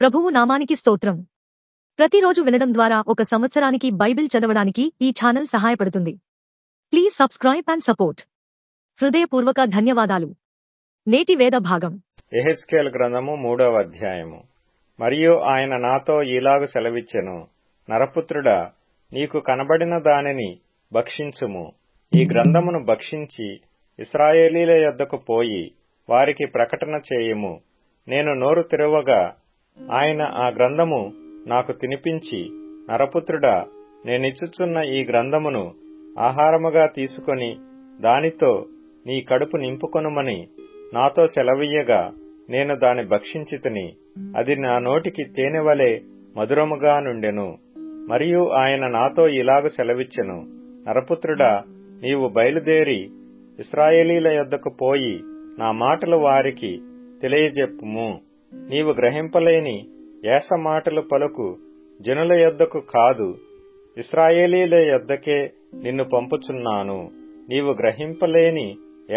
ప్రభువు నామానికి స్తోత్రం. ప్రతిరోజు వినడం ద్వారా ఒక సంవత్సరానికి బైబిల్ చదవడానికి ఈ ఛానల్ సహాయపడుతుంది. Please subscribe and support. హృదయపూర్వక ధన్యవాదాలు. నేటి వేద భాగం యెహెజ్కేలు గ్రంథము 3వ అధ్యాయము. మరియు ఆయన నాతో ఈలాగు సెలవిచ్చెను, నరపుత్రుడా, నీకు కనబడిన దానిని భక్షించుము. ఈ గ్రంథమును భక్షించి ఇశ్రాయేలీల యొద్దకు పోయి వారికి ప్రకటన చేయుము. నేను నోరు తెరవగా ఆయన ఆ గ్రంథము నాకు తినిపించి, నరపుత్రుడా, నేనిచ్చుచున్న ఈ గ్రంథమును ఆహారముగా తీసుకొని దానితో నీ కడుపు నింపుకొనుమని నాతో సెలవీయగా నేను దాని భక్షించితిని. అది నా నోటికి తేనెవలే మధురముగా నుండెను. మరియు ఆయన నాతో ఇలాగు సెలవిచ్చెను, నరపుత్రుడా, నీవు బయలుదేరి ఇశ్రాయేలీల యొద్దకు పోయి నా మాటలు వారికి తెలియజెప్పుము. నీవు గ్రహింపలేని ఏస మాటలు పలుకు జనుల యొద్దకు కాదు, ఇశ్రాయేలీల యొద్దకే నిన్ను పంపుచున్నాను. నీవు గ్రహింపలేని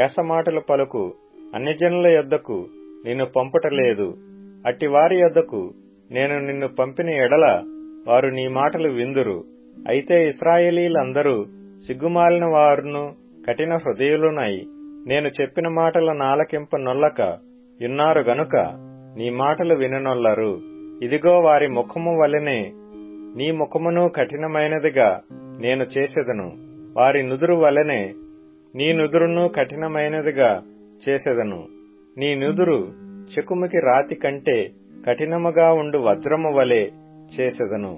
ఏస మాటలు పలుకు అన్యజనుల యొద్దకు నిన్ను పంపుటలేదు. అట్టివారి యొద్దకు నేను నిన్ను పంపిన ఎడల వారు నీ మాటలు విందురు. అయితే ఇశ్రాయేలీలందరూ సిగ్గుమాలిన వారును కఠిన హృదయులునై నేను చెప్పిన మాటల నాలకింప నొల్లక యున్నారు గనుక నీ మాటలు విననొల్లరు. ఇదిగో వారి ముఖము వలెనే నీ ముఖమును కఠినమైనదిగా నేను చేసెదను. వారి నుదురు వలెనే నీ నుదురును కఠినమైనదిగా చేసెదను. నీ నుదురు చెకుముకి రాతి కంటే కఠినముగా ఉండు వజ్రము వలె చేసెదను.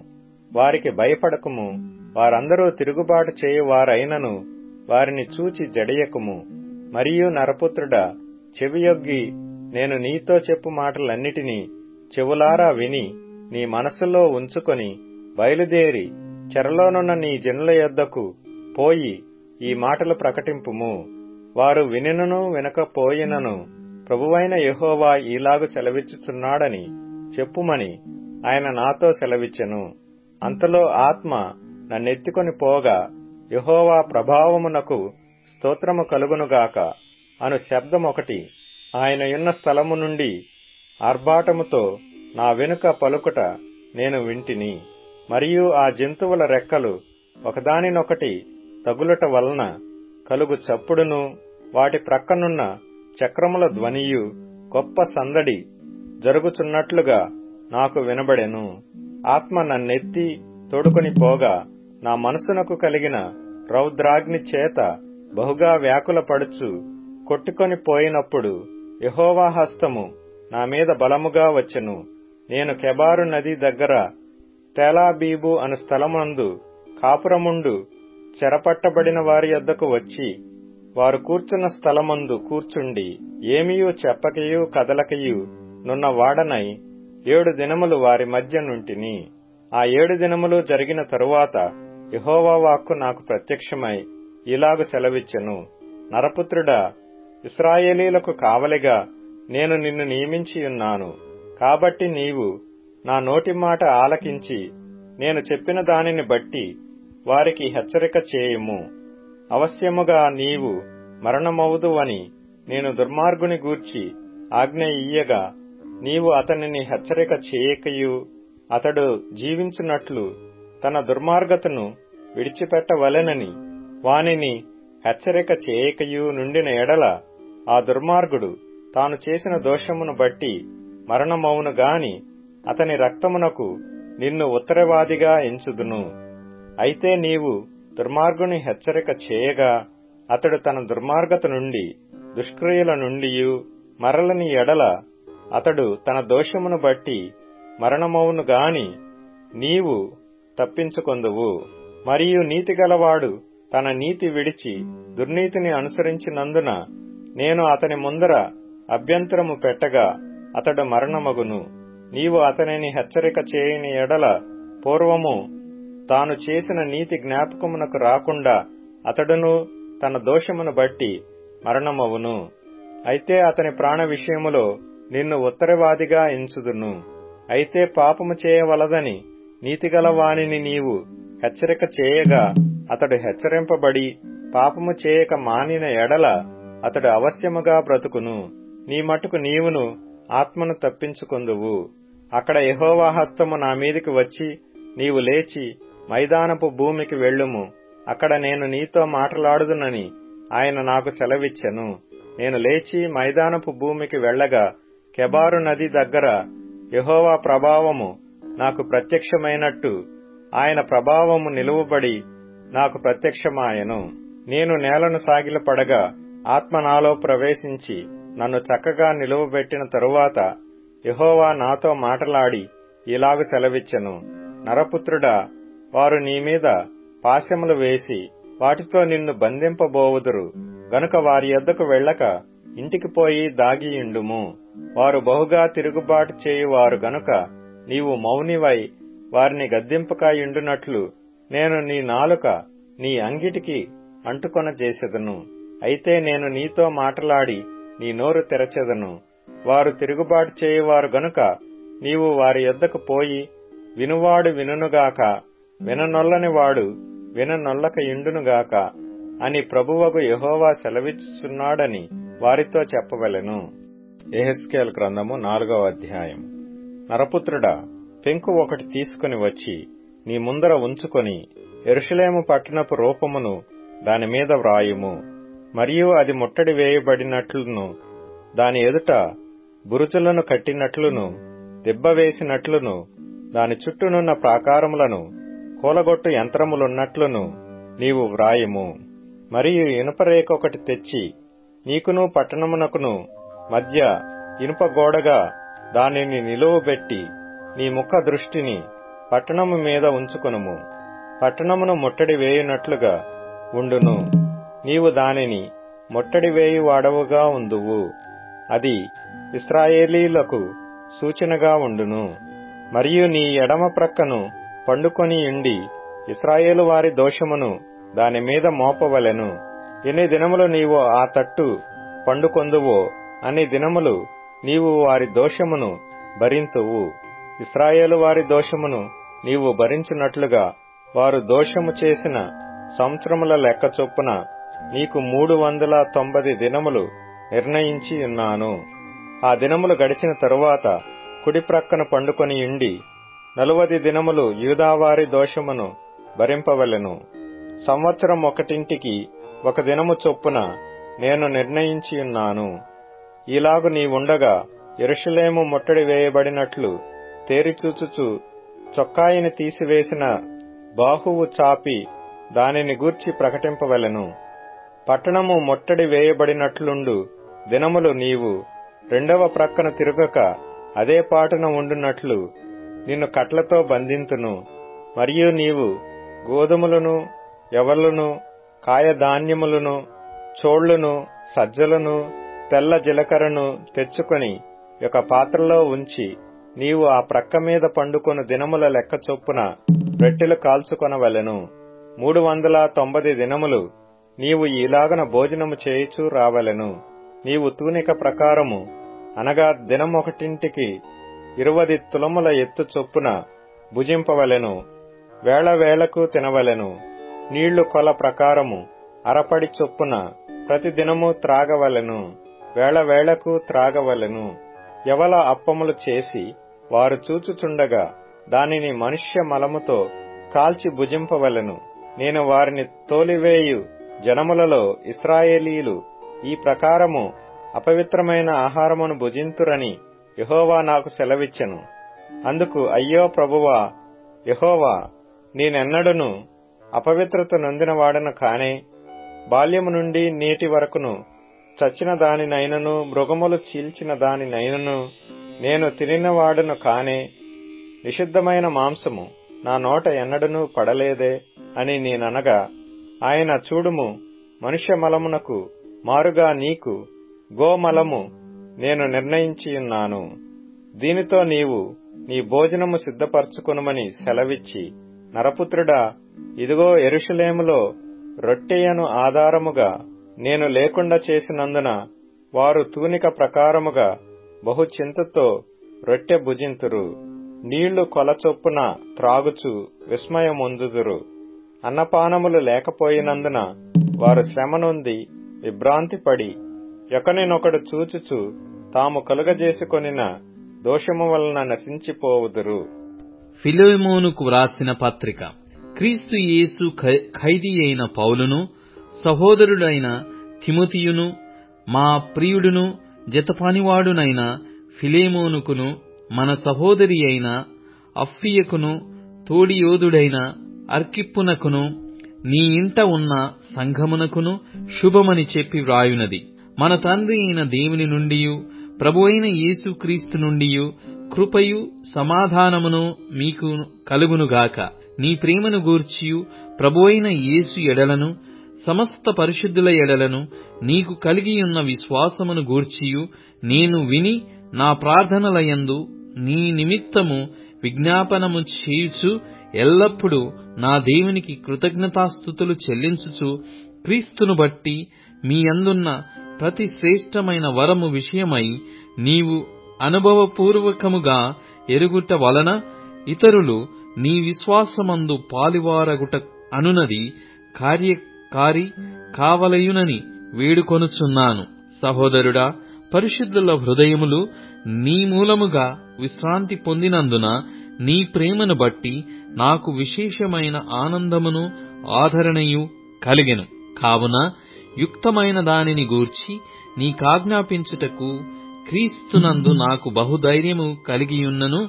వారికి భయపడకుము. వారందరూ తిరుగుబాటు చేయువారైనను వారిని చూచి జడియకుము. మరియు నరపుత్రుడా, చెవియొగ్గి నేను నీతో చెప్పు మాటలన్నిటినీ చెవులారా విని నీ మనస్సులో ఉంచుకొని బయలుదేరి చెరలోనున్న నీ జనుల యొద్దకు పోయి ఈ మాటలు ప్రకటింపుము. వారు వినినను వినకపోయినను ప్రభువైన యెహోవా ఈలాగు సెలవిచ్చుచున్నాడని చెప్పుమని ఆయన నాతో సెలవిచ్చెను. అంతలో ఆత్మ నన్నెత్తుకొని పోగా యెహోవా ప్రభావమునకు స్తోత్రము కలుగునుగాక అను శబ్దమొకటి ఆయన యున్న స్థలము నుండి ఆర్భాటముతో నా వెనుక పలుకుట నేను వింటిని. మరియు ఆ జంతువుల రెక్కలు ఒకదానినొకటి తగులుట వలన కలుగు చప్పుడును, వాటి ప్రక్కనున్న చక్రముల ధ్వనియు గొప్ప సందడి జరుగుచున్నట్లుగా నాకు వినబడెను. ఆత్మ నన్నెత్తి తోడుకొని పోగా నా మనసునకు కలిగిన రౌద్రాగ్ని చేత బహుగా వ్యాకులపడుచు కొట్టుకొని పోయినప్పుడు యెహోవా హస్తము నా మీద బలముగా వచ్చెను. నేను కెబారు నది దగ్గర తేలాబీబు అను స్థలమందు కాపురముండు చెరపట్టబడిన వారి యొద్దకు వచ్చి వారు కూర్చున్న స్థలమందు కూర్చుండి ఏమియూ చెప్పకయు కదలకయు నున్న వాడనై 7 దినములు వారి మధ్య నుంటిని. ఆ 7 దినములు జరిగిన తరువాత యెహోవా వాక్కు నాకు ప్రత్యక్షమై ఇలాగు సెలవిచ్చెను, నరపుత్రుడా, ఇశ్రాయేలీలకు కావలిగా నేను నిన్ను నియమించియున్నాను. కాబట్టి నీవు నా నోటి మాట ఆలకించి నేను చెప్పిన దానిని బట్టి వారికి హెచ్చరిక చేయుము. అవశ్యముగా నీవు మరణమవుదువని నేను దుర్మార్గుని గూర్చి ఆజ్ఞ ఇయ్యగా నీవు అతనిని హెచ్చరిక చేయకయు అతడు జీవించున్నట్లు తన దుర్మార్గతను విడిచిపెట్టవలెనని వానిని హెచ్చరిక చేయకయు నుండిన ఎడల ఆ దుర్మార్గుడు తాను చేసిన దోషమును బట్టి మరణమవును గాని అతని రక్తమునకు నిన్ను ఉత్తరవాదిగా ఎంచుదును. అయితే నీవు దుర్మార్గుని హెచ్చరిక చేయగా అతడు తన దుర్మార్గత నుండి దుష్క్రియల నుండియు మరలని ఎడల అతడు తన దోషమును బట్టి మరణమవును గాని నీవు తప్పించుకొందువు. మరియు నీతిగలవాడు తన నీతి విడిచి దుర్నీతిని అనుసరించినందున నేను అతని ముందర అభ్యంతరము పెట్టగా అతడు మరణమగును. నీవు అతనిని హెచ్చరిక చేయని ఎడల పూర్వము తాను చేసిన నీతి జ్ఞాపకమునకు రాకుండా అతడును తన దోషమును బట్టి మరణమవును. అయితే అతని ప్రాణ విషయములో నిన్ను ఉత్తరవాదిగా ఎంచుదును. అయితే పాపము చేయవలదని నీతిగల వానిని నీవు హెచ్చరిక చేయగా అతడు హెచ్చరింపబడి పాపము చేయక మానిన ఎడల అతడు అవశ్యముగా బ్రతుకును. నీ మటుకు నీవును ఆత్మను తప్పించుకొందువు. అక్కడ యెహోవా హస్తము నా మీదికి వచ్చి, నీవు లేచి మైదానపు భూమికి వెళ్ళుము, అక్కడ నేను నీతో మాట్లాడుదునని ఆయన నాకు సెలవిచ్చెను. నేను లేచి మైదానపు భూమికి వెళ్ళగా కెబారు నది దగ్గర యెహోవా ప్రభావము నాకు ప్రత్యక్షమైనట్టు ఆయన ప్రభావము నిలువబడి నాకు ప్రత్యక్షమాయెను. నేను నేలను సాగిలపడగా ఆత్మ నాలో ప్రవేశించి నన్ను చక్కగా నిలువబెట్టిన తరువాత యెహోవా నాతో మాటలాడి ఇలాగు సెలవిచ్చెను. నరపుత్రుడా, వారు నీ మీద పాశములు వేసి వాటితో నిన్ను బంధింపబోవుదురు గనుక వారి యొద్దకు వెళ్ళక ఇంటికి పోయి దాగియుండుము. వారు బహుగా తిరుగుబాటు చేయువారు గనుక నీవు మౌనివై వారిని గద్దింపకయుండునట్లు నేను నీ నాలుక నీ అంగిటికి అంటుకొన చేసెదను. అయితే నేను నీతో మాటలాడి నీ నోరు తెరచెదను. వారు తిరుగుబాటు చేయువారు గనుక నీవు వారి యొద్దకు పోయి, వినువాడు వినుగాక, విననొల్లని వాడు విననొల్లకయుండునుగాక అని ప్రభువగు యెహోవా సెలవిచ్చుచున్నాడని వారితో చెప్పవలెను. యెహెజ్కేలు గ్రంథము 4వ అధ్యాయం. నరపుత్రుడా, పెంకు ఒకటి తీసుకుని వచ్చి నీ ముందర ఉంచుకొని యెరూషలేము పట్టణపు రూపమును దాని మీద వ్రాయుము. మరియు అది ముట్టడి వేయబడినట్లును, దాని ఎదుట బురుజులను కట్టినట్లును, దిబ్బవేసినట్లును, దాని చుట్టూనున్న ప్రాకారములను కూలగొట్టు యంత్రములున్నట్లును నీవు వ్రాయుము. మరియు ఇనుపరేఖ ఒకటి తెచ్చి నీకును పట్టణమునకును మధ్య ఇనుప గోడగా దానిని నిలువబెట్టి నీ ముఖ దృష్టిని పట్టణము మీద ఉంచుకొనుము. పట్టణమును ముట్టడి వేయునట్లుగా ఉండును. నీవు దానిని ముట్టడి వేయువాడవుగా ఉందువు. అది ఇశ్రాయేలీలకు సూచనగా ఉండును. మరియు నీ ఎడమ ప్రక్కను పండుకొని ఉండి ఇశ్రాయేలు వారి దోషమును దాని మీద మోపవలెను. ఎన్ని దినములు నీవు ఆ తట్టు పండుకొందువో అన్ని దినములు నీవు వారి దోషమును భరింతువు. ఇశ్రాయేలు వారి దోషమును నీవు భరించున్నట్లుగా వారు దోషము చేసిన సంవత్సరముల లెక్క చొప్పున నీకు 390 దినములు నిర్ణయించి ఉన్నాను. ఆ దినములు గడిచిన తరువాత కుడి ప్రక్కన పండుకొని ఉండి 40 దినములు యూదావారి దోషమును భరింపవలెను. సంవత్సరం ఒకటింటికి 1 దినము చొప్పున నేను నిర్ణయించియున్నాను. ఈలాగు నీవుండగా యెరూషలేము ముట్టడి వేయబడినట్లు తేరిచూచుచు చొక్కాయిని తీసివేసిన బాహువు చాపి దానిని గూర్చి ప్రకటింపవలెను. పట్టణము ముట్టడి వేయబడినట్లుండు దినములు నీవు రెండవ ప్రక్కన తిరుగక అదే పాటున ఉండునట్లు నిన్ను కట్లతో బంధింతును. మరియు నీవు గోధుమలను, యవలును, కాయధాన్యములను, చోళ్లను, సజ్జలను, తెల్ల జీలకర్రను తెచ్చుకొని ఒక పాత్రలో ఉంచి నీవు ఆ ప్రక్క మీద పండుకొను దినముల లెక్క చొప్పున రొట్టెలు కాల్చుకొనవలెను. 390 దినములు నీవు ఈలాగన భోజనము చేయుచూ రావలెను. నీవు తూనిక ప్రకారము అనగా దినమొకటింటికి 20 తులముల ఎత్తు చొప్పున భుజింపవలెను. వేళ వేళకు తినవలెను. నీళ్లు కొల ప్రకారము అరపడి చొప్పున ప్రతి దినము త్రాగవలెను. వేళ వేళకు త్రాగవలెను. యవల అప్పములు చేసి వారు చూచుచుండగా దానిని మనుష్య మలముతో కాల్చి భుజింపవలెను. నేను వారిని తోలివేయు జనములలో ఇశ్రాయేలీలు ఈ ప్రకారము అపవిత్రమైన ఆహారమును భుజింతురని యెహోవా నాకు సెలవిచ్చెను. అందుకు అయ్యో ప్రభువా యెహోవా, నేనెన్నడూను అపవిత్రత నొందినవాడను కానే, బాల్యము నుండి నేటి వరకును చచ్చిన దానినైనను మృగములు చీల్చిన దానినైనను నేను తినినవాడను కానే, నిషిద్ధమైన మాంసము నా నోట ఎన్నడూను పడలేదే అని నేననగా, ఆయన చూడుము, మనుష్య మలమునకు మారుగా నీకు గోమలము నేను నిర్ణయించియున్నాను. దీనితో నీవు నీ భోజనము సిద్ధపరచుకొనుమని సెలవిచ్చి, నరపుత్రుడా, ఇదిగో యెరూషలేములో రొట్టెయను ఆధారముగా నేను లేకుండా చేసినందున వారు తూనిక ప్రకారముగా బహు చింతతో రొట్టె భుజింతురు. నీళ్లు కొలచొప్పున త్రాగుచు విస్మయమొందుదురు. అన్నపానములు లేకపోయినందున వారు శ్రమనొంది విభ్రాంతిపడి ఒకనినొకడు చూచుచు తాము కలుగజేసుకొనిన దోషము వలన నశించిపోవుదురు. ఫిలెమోనుకు వ్రాసిన పత్రిక. క్రీస్తు యేసు ఖైదీ అయిన పౌలును, సహోదరుడైన తిమోతియును, మా ప్రియుడును జతపనివాడునైన ఫిలెమోనుకును, మన సహోదరి అయిన అప్ఫియకును, తోడియోధుడైన అర్కిప్పునకును, నీ ఇంట ఉన్న సంఘమునకును శుభమని చెప్పి వ్రాయునది. మన తండ్రి అయిన దేవుని నుండియు ప్రభువైన యేసుక్రీస్తు నుండియు కృపయు సమాధానమును మీకు కలుగునుగాక. నీ ప్రేమను గూర్చియు ప్రభువైన యేసు ఎడలను సమస్త పరిశుద్ధుల ఎడలను నీకు కలిగియున్న విశ్వాసమును గూర్చియు నేను విని నా ప్రార్థనలయందు నీ నిమిత్తము విజ్ఞాపనము చేయుచు ఎల్లప్పుడూ నా దేవునికి కృతజ్ఞతాస్తుతులు చెల్లించుచు క్రీస్తును బట్టి మీ అందున్న ప్రతి శ్రేష్టమైన వరము విషయమై నీవు అనుభవపూర్వకముగా ఎరుగుట వలన ఇతరులు నీ విశ్వాసమందు పాలివారగుట అనునది కార్యకారి కావలయునని వేడుకొనుచున్నాను. సహోదరుడా, పరిశుద్ధుల హృదయములు నీ మూలముగా విశ్రాంతి పొందినందున నీ ప్రేమను బట్టి నాకు విశేషమైన ఆనందమును ఆదరణయు కలిగెను. కావున యుక్తమైన దానిని గూర్చి నీకాజ్ఞాపించుటకు క్రీస్తునందు నాకు బహుధైర్యము కలిగియున్నను.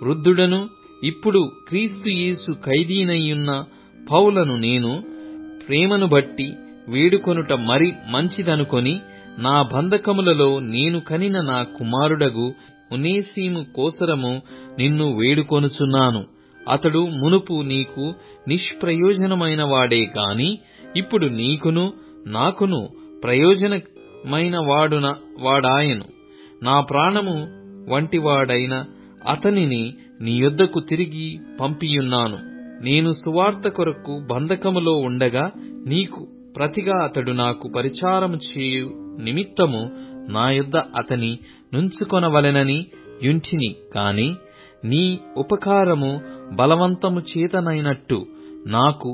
వృద్ధుడను ఇప్పుడు క్రీస్తు యేసు ఖైదీనయ్యున్న పౌలను నేను ప్రేమను బట్టి వేడుకొనుట మరి మంచిదనుకొని నా బంధకములలో నేను కనిన నా కుమారుడగు ఒనేసిము కోసరము నిన్ను వేడుకొనుచున్నాను. అతడు మునుపు నీకు నిష్ప్రయోజనమైన వాడే గాని ఇప్పుడు నీకును నాకును ప్రయోజనమైన వాడాయను. నా ప్రాణము వంటివాడైన అతనిని నీ యొద్దకు తిరిగి పంపియున్నాను. నేను సువార్త కొరకు బంధకములో ఉండగా నీకు ప్రతిగా అతడు నాకు పరిచారము చేయు నిమిత్తము నా యొద్ద అతని నుంచుకొనవలెనని యుంటిని కాని నీ ఉపకారము బలవంతము చేతనైనట్టు నాకు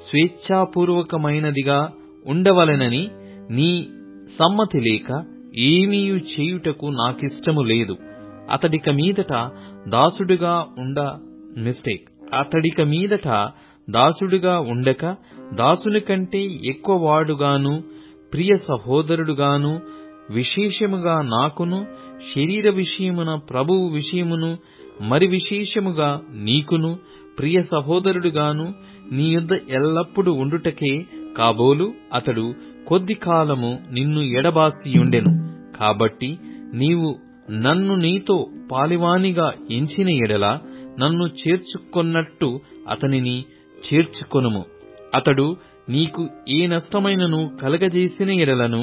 స్వేచ్ఛాపూర్వకమైనదిగా ఉండవలెనని నీ సమ్మతి లేక ఏమీయు చేయుటకు నాకిష్టము లేదు. అతడిక మీదట దాసుడుగా ఉండక దాసుని కంటే ఎక్కువ వాడుగాను ప్రియ సహోదరుడుగాను విశేషముగా నాకును శరీర విషయమున ప్రభువు విషయమును మరి విశేషముగా నీకును ప్రియ సహోదరుడుగాను నీ యొద్ద ఎల్లప్పుడూ ఉండుటకే కాబోలు అతడు కొద్ది కాలము నిన్ను ఎడబాసియుండెను. కాబట్టి నీవు నన్ను నీతో పాలివానిగా ఎంచిన ఎడల నన్ను చేర్చుకొన్నట్టు అతనిని చేర్చుకొనుము. అతడు నీకు ఏ నష్టమైనను కలగజేసిన ఎడలను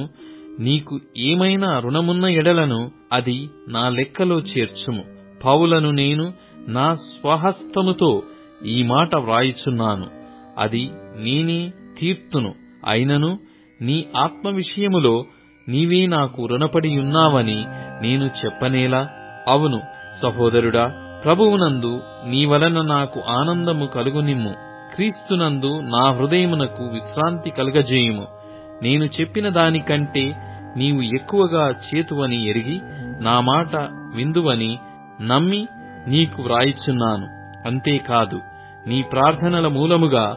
నీకు ఏమైనా రుణమున్న ఎడలను అది నా లెక్కలో చేర్చుము. పౌలను నేను నా స్వహస్తముతో ఈ మాట వ్రాయుచున్నాను. అది నేనే తీర్తును. అయినను నీ ఆత్మ విషయములో నీవే నాకు రుణపడియున్నావని నేను చెప్పనేలా? అవును సహోదరుడా, ప్రభువునందు నీ వలన నాకు ఆనందము కలుగునిమ్ము. క్రీస్తునందు నా హృదయమునకు విశ్రాంతి కలుగజేయుము. నేను చెప్పిన దానికంటే నీవు ఎక్కువగా చేతువని ఎరిగి నా మాట విందువని నమ్మి నీకు వ్రాయిచున్నాను. అంతేకాదు, నీ ప్రార్థనల మూలముగా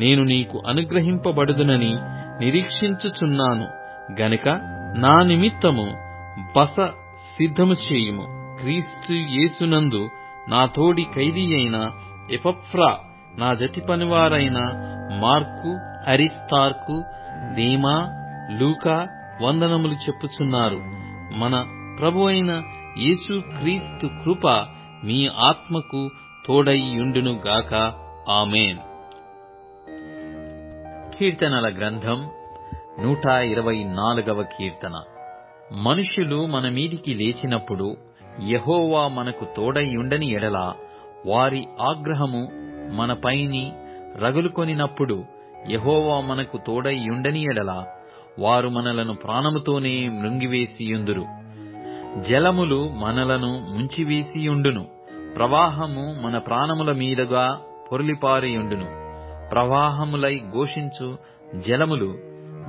నేను నీకు అనుగ్రహింపబడుదునని నిరీక్షించుచున్నాను గనుక నా నిమిత్తము బస సిద్ధము చేయుము. క్రీస్తు యేసునందు నా తోడి ఖైదీ అయిన ఎపఫ్రా, నా జతి పనివారైన మార్కు, అరిస్తార్కు, దేమా, లూకా వందనములు చెప్పుచున్నారు. మన ప్రభు అయిన యేసు క్రీస్తు కృప మీ ఆత్మకు తోడైయుండును గాక. ఆమేన్. కీర్తనల గ్రంథం 124వ కీర్తన. మనుష్యులు మన మీదికి లేచినప్పుడు యెహోవా మనకు తోడైయుండని ఎడల, వారి ఆగ్రహము మనపైని రగులుకొనినప్పుడు యెహోవా మనకు తోడైయుండని ఎడల, వారు మనలను ప్రాణముతోనే మృంగివేసియుందురు. జలములు మనలను ముంచివేసియుండును. ప్రవాహము మన ప్రాణముల మీదుగా పొర్లిపారియుండును. ప్రవాహములై ఘోషించు జలములు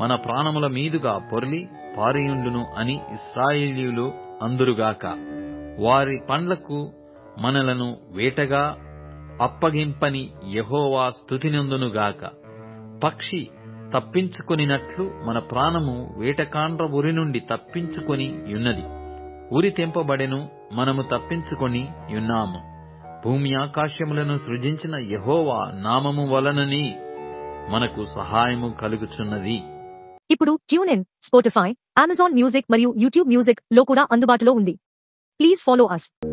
మన ప్రాణముల మీదుగా పొర్లి పారియుండును అని ఇశ్రాయేలీయులు అందురుగాక. వారి పండ్లకు మనలను వేటగా అప్పగింపని యెహోవా స్తుతినందునుగాక. పక్షి తప్పించుకొనినట్లు మన ప్రాణము వేటకాండ్ర ఉరి నుండి తప్పించుకొని యున్నది. ఉరి తెంపబడెను, మనము తప్పించుకొని యున్నాము. భూమి ఆకాశములను సృజించిన యెహోవా నామము వలననే మనకు సహాయము కలుగుచున్నది. ఇప్పుడు ట్యూన్ఇన్, స్పాటిఫై, అమెజాన్ మ్యూజిక్ మరియు యూట్యూబ్ మ్యూజిక్ లో కూడా అందుబాటులో ఉంది. Please follow us.